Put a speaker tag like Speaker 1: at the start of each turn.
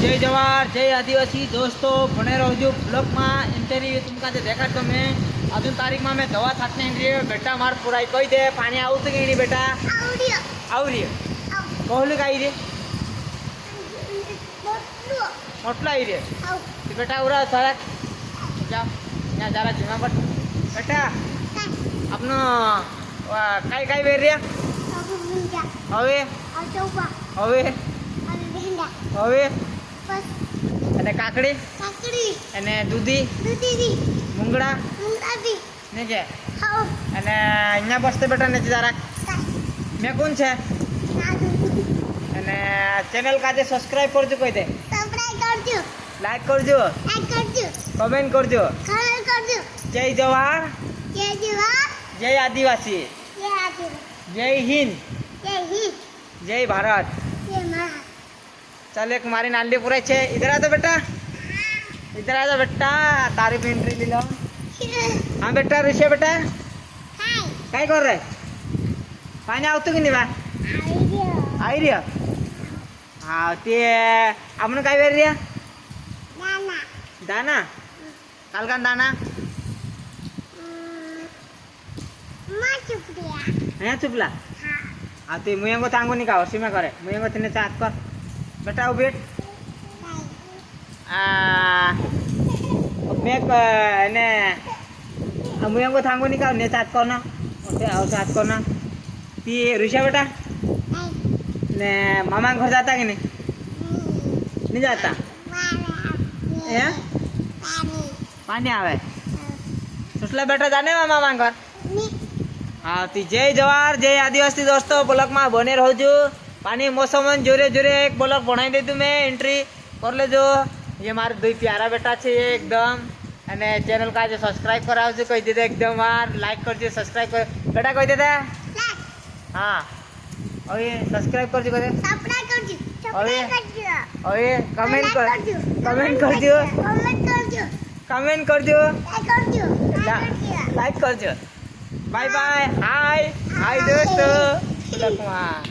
Speaker 1: जय जवाहर जय आदिवासी दोस्तों बने रहो ब्लॉग में इंटरव्यू तुमका देखा तो मैं अजून तारीख में मैं दवा थाटने बेटा मार पुराई कही दे पानी आउत कि नहीं बेटा आवरी कहलू का रे मोटला रे बेटा उरा सारा जा यहाँ जरा जुमा पर बेटा अपना काय काय वेर रे हवे हवे हवे અને કાકડી અને દૂધી મુંગડા ને કે અને અહીંયા બસતે બેટા ને જરાક મેં કોણ છે અને ચેનલ કાજે સબસ્ક્રાઇબ કરજો કહી દે લાઈક કરજો કમેન્ટ કરજો જય જવાહર જય આદિવાસી જય હિન્દ जय भारत चल एक मारी नाली पुराई छे इधर आ तो बेटा इधर आ तो बेटा तारी भी एंट्री ले लो हाँ बेटा ऋषि बेटा काय कर रहे पानी आवतो की नहीं बा आई रिया हाँ ते आपने काय वेर रिया दाना काल का दाना यहाँ चुपला हाँ तो मुझे को थांगो नहीं का में करे मुझे को तेने चाट कर बेटा वो बेट मैं ने मुझे को थांगो नहीं का ने चाट करना ओके आओ चाट करना ती ऋषा बेटा ने मामा घर जाता कि नहीं जाता हैं पानी आवे सुसला बेटा जाने मामा घर हाँ तो जय जवाहर जय आदिवासी दोस्तों ब्लॉग में बने रहो पानी मौसम जोरे जोरे एक ब्लॉग बनाई दे तू मैं एंट्री कर ले जो ये मारे दो प्यारा बेटा छे एकदम अने चैनल का जो सब्सक्राइब कराओ जो कही दे एकदम मार लाइक कर जो सब्सक्राइब कर बेटा कही देता हाँ और ये सब्सक्राइब कर जो कह दे और ये कमेंट कर दियो कमेंट कर दियो लाइक कर दियो बाय बाय हाय हाय दोस्तों